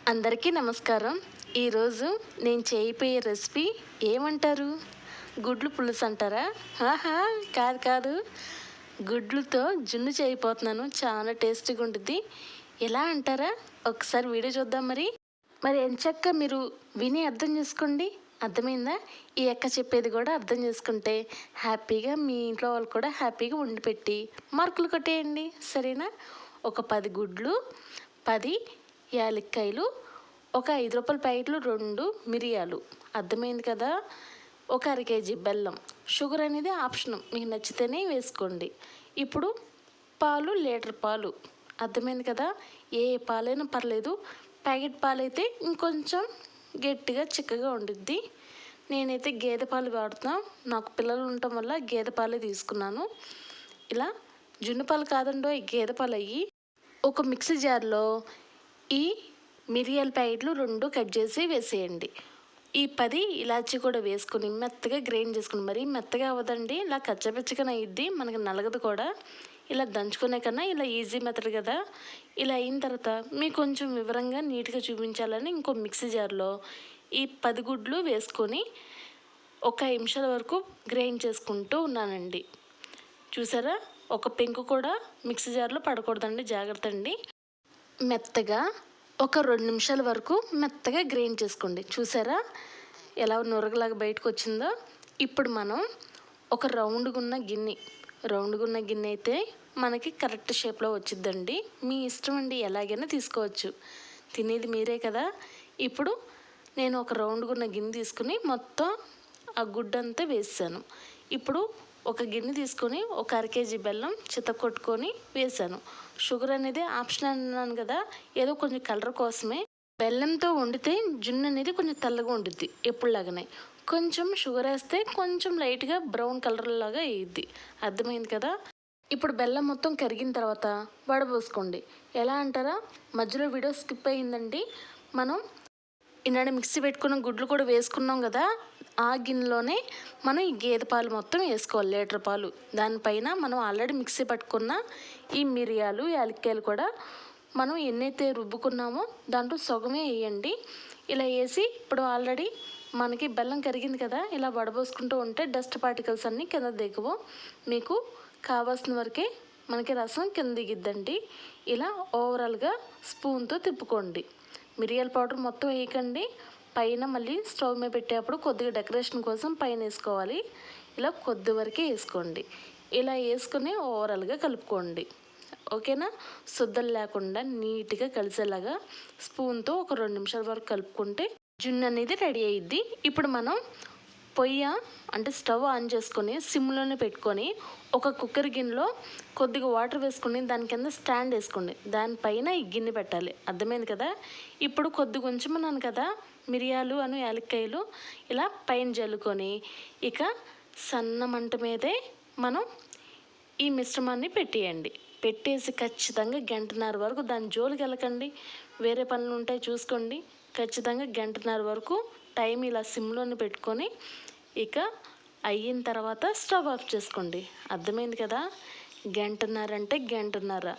అందరికీ నమస్కారం. ఈరోజు నేను చేయబోయే రెసిపీ ఏమంటారు? గుడ్లు పులుసు అంటారా? ఆహా, కాదు కాదు, గుడ్లుతో జున్ను చేయబోతున్నాను. చాలా టేస్టీగా ఉంటుంది. ఎలా అంటారా? ఒకసారి వీడియో చూద్దాం. మరి ఎంచక్కా మీరు విని అర్థం చేసుకోండి. అర్థమైందా? ఈ అక్క చెప్పేది కూడా అర్థం చేసుకుంటే హ్యాపీగా మీ ఇంట్లో వాళ్ళు కూడా హ్యాపీగా వండి పెట్టి మార్కులు కొట్టేయండి. సరేనా? ఒక 10 గుడ్లు, 10 యాలక్కాయలు, ఒక 5 రూపాయల ప్యాకెట్లు, 2 మిరియాలు. అర్థమైంది కదా? ఒక అర కేజీ బెల్లం. షుగర్ అనేది ఆప్షన్, మీకు నచ్చితేనే వేసుకోండి. ఇప్పుడు పాలు, లీటర్ పాలు. అర్థమైంది కదా? ఏ పాలైనా పర్లేదు. ప్యాకెట్ పాలు అయితే ఇంకొంచెం గట్టిగా చిక్కగా ఉండిద్ది. నేనైతే గేదె పాలు వాడుతున్నాను. నాకు పిల్లలు ఉండటం వల్ల గేదె పాలే తీసుకున్నాను. ఇలా జున్ను పాలు కాదండో ఈ గేదె పాలు అయ్యి. ఒక మిక్సీ జార్లో ఈ మిరియాల ప్యాకెట్లు 2 కట్ చేసి వేసేయండి. ఈ 10 ఇలాచీ కూడా వేసుకొని మెత్తగా గ్రైండ్ చేసుకుని, మరీ మెత్తగా అవ్వదండి, ఇలా కచ్చపచ్చగా అయ్యిద్ది, మనకి నలగదు కూడా. ఇలా దంచుకునే కన్నా ఇలా ఈజీ మెథడ్ కదా. ఇలా అయిన తర్వాత మీకు కొంచెం వివరంగా నీట్గా చూపించాలని ఇంకో మిక్సీ జార్లో ఈ 10 గుడ్లు వేసుకొని ఒక 5 నిమిషాల వరకు గ్రైండ్ చేసుకుంటూ ఉన్నానండి. చూసారా? ఒక పెంకు కూడా మిక్సీ జార్లో పడకూడదండి, జాగ్రత్త అండి. మెత్తగా ఒక 2 నిమిషాల వరకు మెత్తగా గ్రైండ్ చేసుకోండి. చూసారా ఎలా నురగలాగా బయటకు వచ్చిందో? ఇప్పుడు మనం ఒక రౌండ్గా ఉన్న గిన్నె అయితే మనకి కరెక్ట్ షేప్లో వచ్చిద్దండి. మీ ఇష్టం అండి, ఎలాగైనా తీసుకోవచ్చు, తినేది మీరే కదా. ఇప్పుడు నేను ఒక రౌండ్గా ఉన్న గిన్నె తీసుకుని మొత్తం ఆ గుడ్డంతా వేసాను. ఇప్పుడు ఒక గిన్నె తీసుకొని ఒక అర కేజీ బెల్లం చితకొట్టుకొని వేసాను. షుగర్ అనేది ఆప్షన్ అన్నాను కదా, ఏదో కొంచెం కలర్ కోసమే. బెల్లంతో వండితే జున్ను అనేది కొంచెం తెల్లగా ఉండిద్ది ఎప్పుడులాగానే. కొంచెం షుగర్ వేస్తే కొంచెం లైట్గా బ్రౌన్ కలర్ లాగా వేయిద్ది. అర్థమైంది కదా? ఇప్పుడు బెల్లం మొత్తం కరిగిన తర్వాత వడపోసుకోండి. ఎలా అంటారా? మధ్యలో వీడియో స్కిప్ అయ్యిందండి. మనం ఈనాడు మిక్సీ పెట్టుకున్న గుడ్లు కూడా వేసుకున్నాం కదా, ఆ గిన్నెలోనే మనం ఈ గేదె పాలు మొత్తం వేసుకోవాలి, లీటర్ పాలు. దానిపైన మనం ఆల్రెడీ మిక్సీ పట్టుకున్న ఈ మిరియాలు, యాలక్కాయలు కూడా మనం ఎన్నైతే రుబ్బుకున్నామో దాంట్లో సగమే వేయండి. ఇలా వేసి ఇప్పుడు ఆల్రెడీ మనకి బెల్లం కరిగింది కదా, ఇలా వడబోసుకుంటూ ఉంటే డస్ట్ పార్టికల్స్ అన్నీ కింద దిగవు. మీకు కావాల్సిన వరకే మనకి రసం కింద దిగిద్దండి. ఇలా ఓవరాల్గా స్పూన్తో తిప్పుకోండి. మిరియాల పౌడర్ మొత్తం వేయకండి. పైన మళ్ళీ స్టవ్ మీద పెట్టేటప్పుడు కొద్దిగా డెకరేషన్ కోసం పైన వేసుకోవాలి. ఇలా కొద్ది వరకే వేసుకోండి. ఇలా వేసుకుని ఓవరాల్గా కలుపుకోండి. ఓకేనా? శుద్ధలు లేకుండా నీట్గా కలిసేలాగా స్పూన్తో ఒక 2 నిమిషాల వరకు కలుపుకుంటే జున్ను అనేది రెడీ అయ్యిద్ది. ఇప్పుడు మనం అంటే స్టవ్ ఆన్ చేసుకొని సిమ్లోనే పెట్టుకొని ఒక కుక్కర్ గిన్నెలో కొద్దిగా వాటర్ వేసుకొని దాని కింద స్టాండ్ వేసుకోండి. దానిపైన ఈ గిన్నె పెట్టాలి. అర్థమైంది కదా? ఇప్పుడు కొద్దిగా ఉంచమన్నాను కదా మిరియాలు యాలక్కాయలు, ఇలా పైన జల్లుకొని ఇక సన్న మంట మీదే మనం ఈ మిశ్రమాన్ని పెట్టేయండి. పెట్టేసి ఖచ్చితంగా 1.5 గంట వరకు దాని జోలికి వెళ్ళకండి. వేరే పనులు ఉంటాయి చూసుకోండి. ఖచ్చితంగా 1.5 గంట వరకు టైం ఇలా సిమ్లోనే పెట్టుకొని ఇక అయిన తర్వాత స్టవ్ ఆఫ్ చేసుకోండి. అర్థమైంది కదా? 1.5 గంట అంటే 1.5 గంట.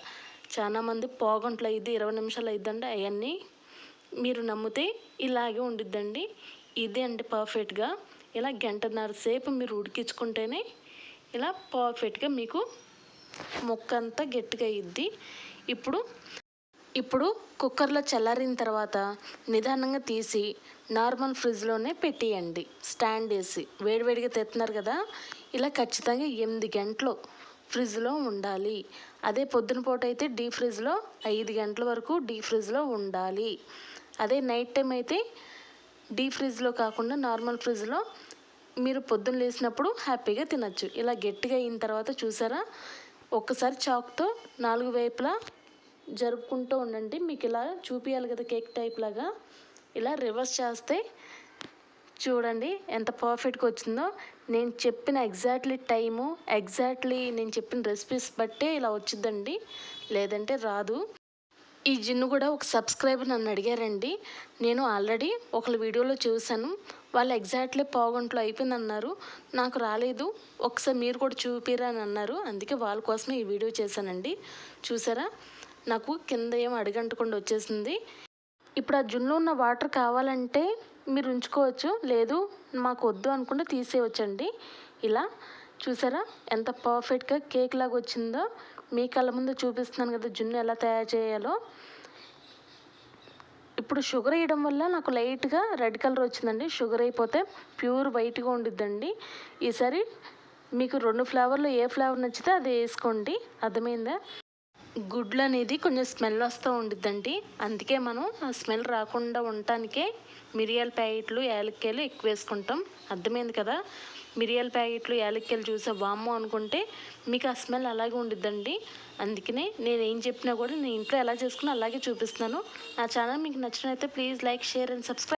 చాలామంది పావుగంటలు అయ్యిద్ది, 20 నిమిషాలు అయ్యిద్దండి. అవన్నీ మీరు నమ్మితే ఇలాగే ఉండిద్దండి. ఇదే అండి పర్ఫెక్ట్గా. ఇలా 1.5 గంట సేపు మీరు ఉడికించుకుంటేనే ఇలా పర్ఫెక్ట్గా మీకు ముక్క అంతా గట్టిగా అయ్యిద్ది. ఇప్పుడు కుక్కర్లో చల్లారిన తర్వాత నిదానంగా తీసి నార్మల్ ఫ్రిడ్జ్లోనే పెట్టేయండి. స్టాండ్ వేసి వేడివేడిగా తెస్తున్నారు కదా, ఇలా ఖచ్చితంగా 8 గంటలు ఫ్రిడ్జ్లో ఉండాలి. అదే పొద్దున పూట అయితే డీప్ ఫ్రిడ్జ్లో 5 గంటల వరకు డీప్ ఫ్రిడ్జ్లో ఉండాలి. అదే నైట్ టైం అయితే డీప్ ఫ్రిడ్జ్లో కాకుండా నార్మల్ ఫ్రిడ్జ్లో మీరు పొద్దున్న లేసినప్పుడు హ్యాపీగా తినచ్చు. ఇలా గట్టిగా అయిన తర్వాత చూసారా, ఒక్కసారి చాక్తో 4 వైపులా జరుపుకుంటూ ఉండండి. మీకు ఇలా చూపించాలి కదా కేక్ టైప్ లాగా. ఇలా రివర్స్ చేస్తే చూడండి ఎంత పర్ఫెక్ట్గా వచ్చిందో. నేను చెప్పిన ఎగ్జాక్ట్లీ టైము, నేను చెప్పిన రెసిపీస్ బట్టే ఇలా వచ్చిందండి, లేదంటే రాదు. ఈ జిన్ను కూడా ఒక సబ్స్క్రైబర్ నన్ను అడిగారండి. నేను ఆల్రెడీ ఒకళ్ళ వీడియోలో చూశాను. వాళ్ళు ఎగ్జాక్ట్లీ పావుగంటలో అయిపోయింది అన్నారు. నాకు రాలేదు, ఒకసారి మీరు కూడా చూపిరా అని అన్నారు. అందుకే వాళ్ళ కోసమే ఈ వీడియో చేశానండి. చూసారా, నాకు కింద ఏం అడుగంటకుండా వచ్చేసింది. ఇప్పుడు ఆ జున్నులో ఉన్న వాటర్ కావాలంటే మీరు ఉంచుకోవచ్చు, లేదు మాకు వద్దు అనుకుంటే తీసేయవచ్చండి. ఇలా చూసారా ఎంత పర్ఫెక్ట్గా కేక్ లాగా వచ్చిందో. మీ కళ్ళ ముందు చూపిస్తున్నాను కదా జున్ను ఎలా తయారు చేయాలో. ఇప్పుడు షుగర్ వేయడం వల్ల నాకు లైట్గా రెడ్ కలర్ వచ్చిందండి. షుగర్ అయిపోతే ప్యూర్ వైట్గా ఉండిద్దండి. ఈసారి మీకు 2 ఫ్లేవర్లో ఏ ఫ్లేవర్ నచ్చితే అది వేసుకోండి. అర్థమైందా? గుడ్లు అనేది కొంచెం స్మెల్ వస్తూ ఉండిద్దండి. అందుకే మనం ఆ స్మెల్ రాకుండా ఉండటానికే మిరియాల ప్యాకెట్లు, యాలక్కాయలు ఎక్కువ వేసుకుంటాం. అర్థమైంది కదా? మిరియాల ప్యాకెట్లు, యాలక్కాయలు చూసే వామ్మో అనుకుంటే మీకు ఆ స్మెల్ అలాగే ఉండిద్దండి. అందుకనే నేను ఏం చెప్పినా కూడా నేను ఇంట్లో ఎలా చేసుకున్నా అలాగే చూపిస్తున్నాను. నా ఛానల్ మీకు నచ్చినట్లయితే please like, share and subscribe.